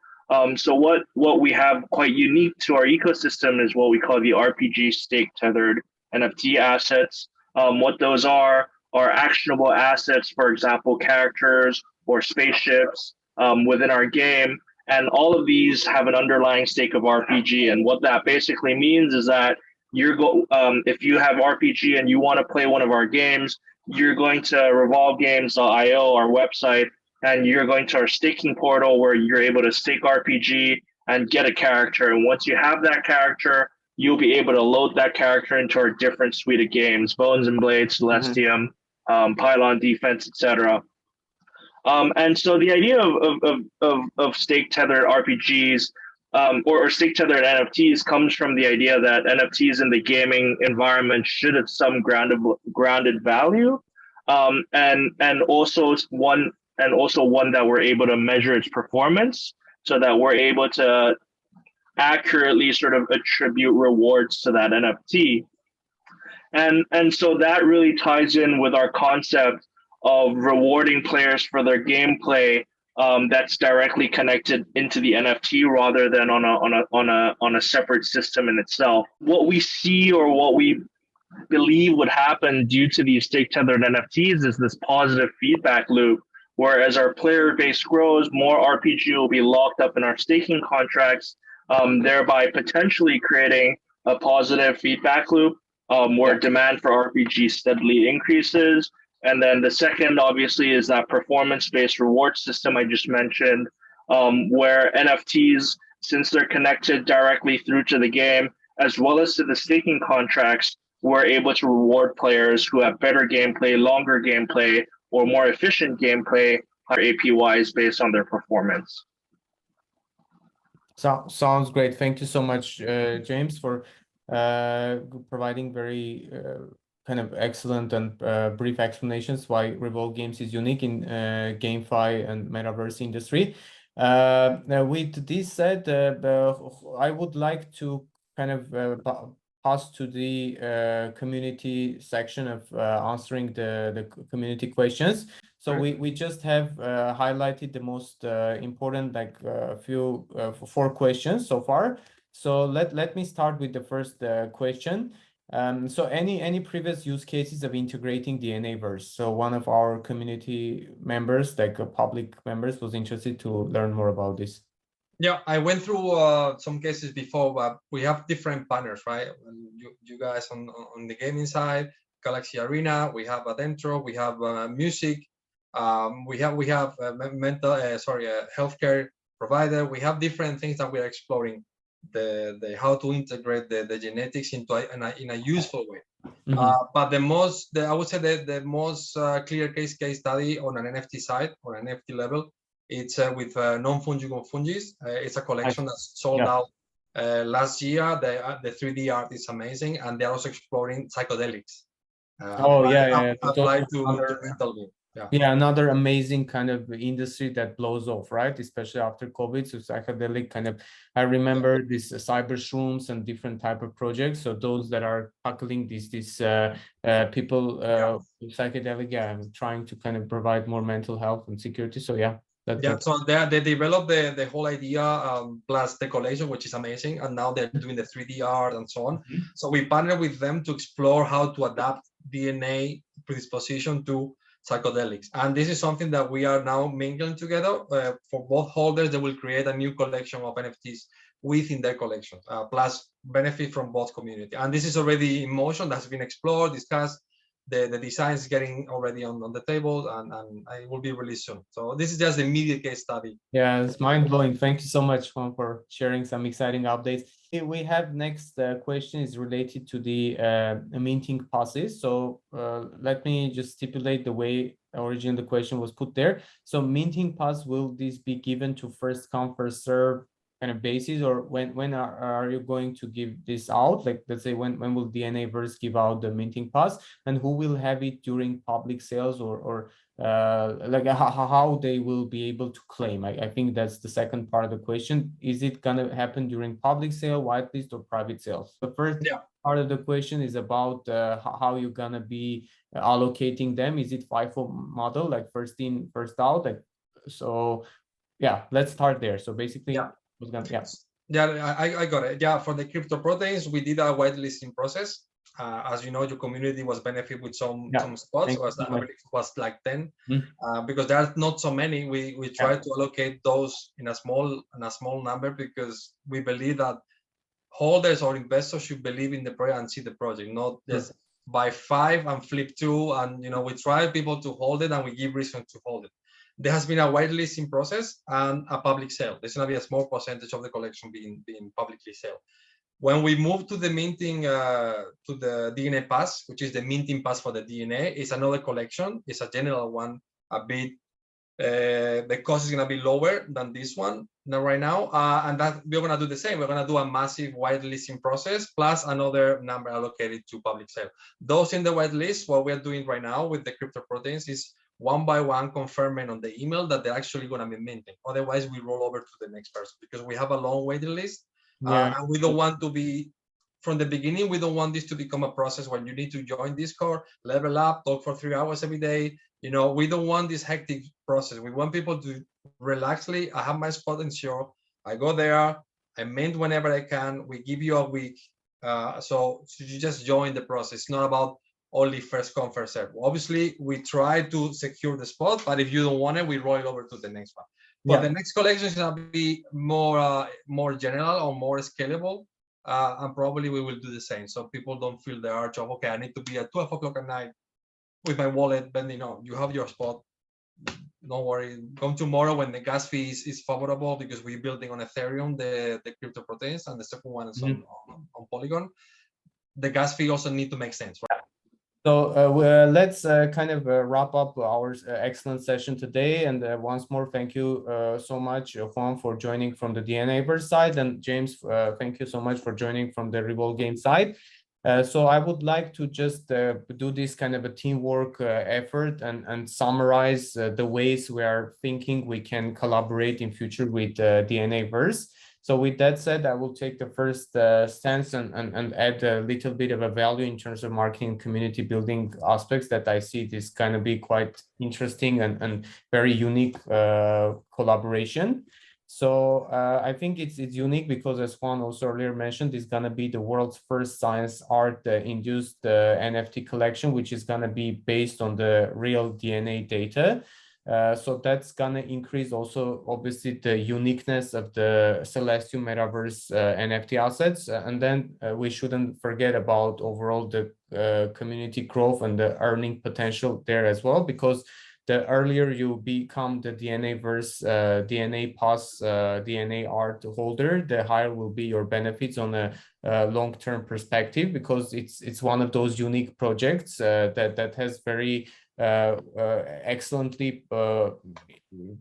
So what we have quite unique to our ecosystem is what we call the RPG stake tethered NFT assets. What those are actionable assets, for example, characters or spaceships within our game. And all of these have an underlying stake of RPG. And what that basically means is that if you have RPG and you want to play one of our games, you're going to revolvegames.io, our website, and you're going to our staking portal where you're able to stake RPG and get a character. And once you have that character, you'll be able to load that character into our different suite of games: Bones and Blades, Celestium, Pylon Defense, etc. And so the idea of stake tethered RPGs or stake tethered NFTs comes from the idea that NFTs in the gaming environment should have some grounded value, and also one that we're able to measure its performance, so that we're able to accurately sort of attribute rewards to that NFT. And so that really ties in with our concept of rewarding players for their gameplay that's directly connected into the NFT rather than on a separate system in itself. What we see, or what we believe would happen due to these stake tethered NFTs, is this positive feedback loop, where as our player base grows, more RPG will be locked up in our staking contracts, thereby potentially creating a positive feedback loop where demand for RPG steadily increases. And then the second, obviously, is that performance-based reward system I just mentioned, where NFTs, since they're connected directly through to the game, as well as to the staking contracts, we're able to reward players who have better gameplay, longer gameplay, or more efficient gameplay, higher APYs based on their performance. Sounds great. Thank you so much, James, for providing very kind of excellent and brief explanations why Revolve Games is unique in GameFi and Metaverse industry. With this said, I would like to kind of pass to the community section of answering the community questions. So we just have highlighted the most important, like few 4 questions so far. So let me start with the first question. So any previous use cases of integrating the DNAverse? So one of our community members, like public members, was interested to learn more about this. Yeah, I went through some cases before, but we have different partners, right? You guys on the gaming side, Galaxy Arena, we have Adentro, we have music, we have healthcare provider. We have different things that we are exploring. The how to integrate the genetics into in a useful way. But I would say the most clear case study on an NFT side, or an NFT level, it's with non-fungible fungis. It's a collection that's sold out Last year, the 3D art is amazing, and they're also exploring psychedelics. Totally. Applied to mental being. Yeah, another amazing kind of industry that blows off, right? Especially after COVID. So psychedelic kind of, I remember these cyber shrooms and different type of projects. So those that are tackling these people with psychedelic, trying to kind of provide more mental health and security. So so they developed the whole idea plus the collection, which is amazing, and now they're doing the 3D art and so on. So we partnered with them to explore how to adapt DNA predisposition to psychedelics, and this is something that we are now mingling together. For both holders, they will create a new collection of NFTs within their collection, plus benefit from both community. And this is already in motion. That's been explored, discussed. The design is getting already on the table, and it will be released soon. So this is just the immediate case study. Yeah, it's mind-blowing. Thank you so much, Juan, for sharing some exciting updates. We have next question is related to the minting passes. So let me just stipulate the way originally the question was put there. So minting pass, will this be given to first come, first serve kind of basis, or when are you going to give this out? Like, let's say, when will DNAverse give out the minting pass, and who will have it during public sales, or like how they will be able to claim? I think that's the second part of the question. Is it gonna happen during public sale, whitelist, or private sales? The first part of the question is about how you're gonna be allocating them. Is it FIFO model, like first in, first out? Like, so let's start there. So basically, I got it. Yeah, for the crypto proteins, we did a whitelisting process. As you know, your community was benefit with some spots. I believe it was like 10, because there are not so many. We try to allocate those in a small number, because we believe that holders or investors should believe in the project and see the project, not just buy 5 and flip 2. And we try people to hold it, and we give reason to hold it. There has been a whitelisting process and a public sale. There's going to be a small percentage of the collection being publicly sold. When we move to the minting, to the DNA pass, which is the minting pass for the DNA, it's another collection. It's a general one, a bit. The cost is going to be lower than this one right now, and that we're going to do the same. We're going to do a massive whitelisting process plus another number allocated to public sale. Those in the whitelist, what we're doing right now with the crypto proteins is one by one confirming on the email that they're actually going to be minting. Otherwise, we roll over to the next person, because we have a long waiting list. And we don't want to be, from the beginning, we don't want this to become a process where you need to join Discord, level up, talk for 3 hours every day. We don't want this hectic process. We want people to relaxly. I have my spot in show. I go there. I mint whenever I can. We give you a week. So you just join the process. It's not about only first come, first serve. Obviously, we try to secure the spot, but if you don't want it, we roll it over to the next one. But the next collection is going to be more general or more scalable, and probably we will do the same, so people don't feel the urge of, okay, I need to be at 12 o'clock at night with my wallet bending. You have your spot. Don't worry. Come tomorrow when the gas fee is favorable, because we're building on Ethereum the crypto proteins, and the second one is on Polygon. The gas fee also need to make sense, right? So let's kind of wrap up our excellent session today. And once more, thank you so much, Juan, for joining from the DNAverse side, and James, thank you so much for joining from the Revolve Games side. So I would like to just do this kind of a teamwork effort and summarize the ways we are thinking we can collaborate in future with DNAverse. So with that said, I will take the first stance and add a little bit of a value in terms of marketing community building aspects that I see this kind of be quite interesting and very unique collaboration. So I think it's unique because, as Juan also earlier mentioned, it's going to be the world's first science art induced NFT collection, which is going to be based on the real DNA data. So that's gonna increase also obviously the uniqueness of the Celestium Metaverse NFT assets, and then we shouldn't forget about overall the community growth and the earning potential there as well, because the earlier you become the DNAverse DNA Pass DNA art holder, the higher will be your benefits on a long-term perspective, because it's one of those unique projects that has very excellently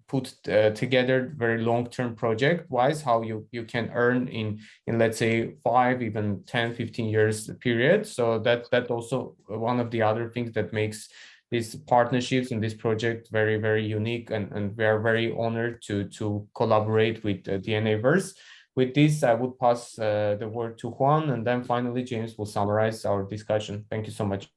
put together, very long-term project wise, how you can earn in let's say 5, even 10, 15 years period. So that also one of the other things that makes these partnerships in this project very, very unique, and we are very honored to collaborate with DNAverse. With this, I would pass the word to Juan, and then finally James will summarize our discussion. Thank you so much.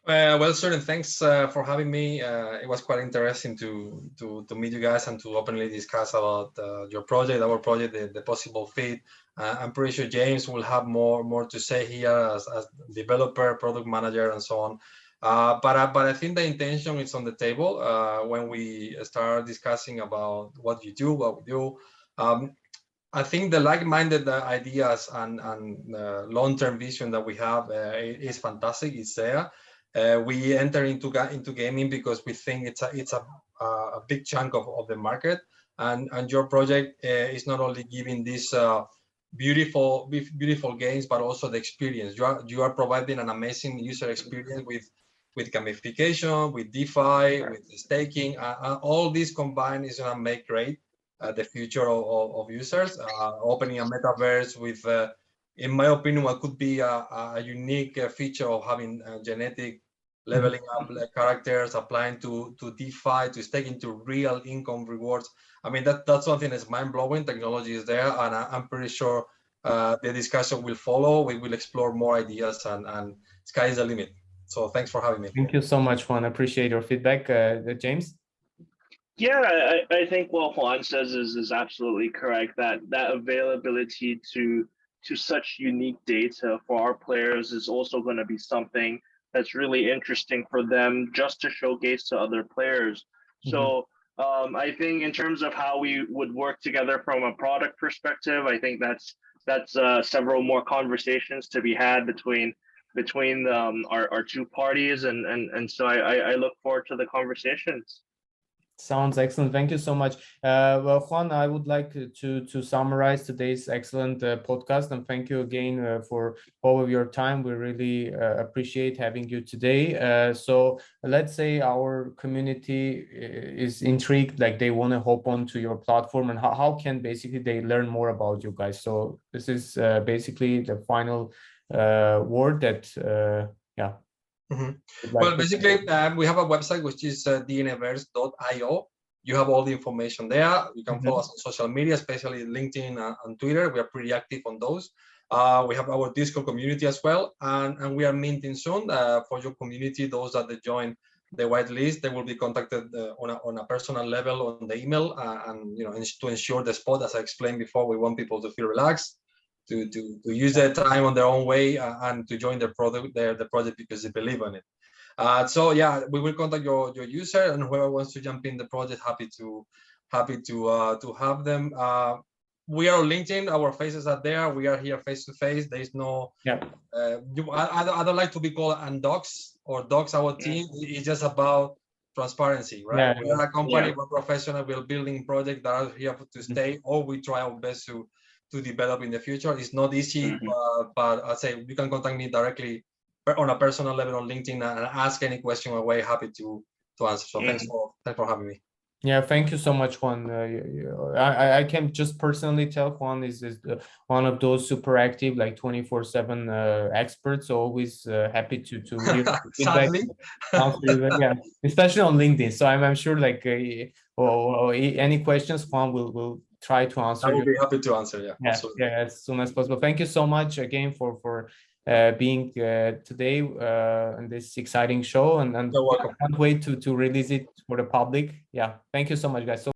Well, Suren, thanks for having me. It was quite interesting to meet you guys and to openly discuss about your project, our project, the possible fit. I'm pretty sure James will have more to say here as developer, product manager, and so on. But I think the intention is on the table when we start discussing about what you do, what we do. I think the like-minded ideas and long-term vision that we have is fantastic. It's there. We enter into gaming because we think it's a big chunk of the market, and your project is not only giving these beautiful games, but also the experience. You are providing an amazing user experience with gamification, with DeFi, with staking. All this combined is gonna make great the future of users. Opening a metaverse with, in my opinion, what could be a unique feature of having genetic leveling up characters, applying to DeFi, to staking, to real income rewards. I mean, that's something that's mind-blowing. Technology is there, and I'm pretty sure the discussion will follow. We will explore more ideas, and sky is the limit. So thanks for having me. Thank you so much, Juan. I appreciate your feedback. James? Yeah, I think what Juan says is absolutely correct. That availability to such unique data for our players is also going to be something that's really interesting for them, just to showcase to other players. So I think in terms of how we would work together from a product perspective, I think that's several more conversations to be had between our two parties, and so I look forward to the conversations. Sounds excellent. Thank you so much. Well, Juan, I would like to summarize today's excellent podcast, and thank you again for all of your time. We really appreciate having you today. So let's say our community is intrigued, like they want to hop onto your platform, and how can basically they learn more about you guys? So this is basically the final word that, yeah. Well, basically, we have a website which is DNAverse.io. You have all the information there. You can follow us on social media, especially LinkedIn and Twitter. We are pretty active on those. We have our Discord community as well, and we are minting soon for your community. Those that join the whitelist, they will be contacted on a personal level on the email, and to ensure the spot. As I explained before, we want people to feel relaxed, to use their time on their own way, and to join the project because they believe in it. So yeah, we will contact your user, and whoever wants to jump in the project, happy to have them. We are on LinkedIn. Our faces are there. We are here face to face. There is no. Yeah. I don't like to be called docs or docs. Our team is just about transparency, right? We are a company, we're professional. We're building projects that are here to stay, or we try our best to develop in the future. It's not easy, but I say you can contact me directly on a personal level on LinkedIn and ask any question. We're way happy to answer. So thanks for having me. Yeah, thank you so much, Juan. I can just personally tell Juan is one of those super active, like 24/7 experts. Always happy to hear feedback. Yeah, especially on LinkedIn. So I'm sure like or any questions, Juan will try to answer. I will be happy to answer. Yeah, as soon as possible. Thank you so much again for being today in this exciting show, and you're welcome. I can't wait to release it for the public. Yeah, thank you so much, guys. So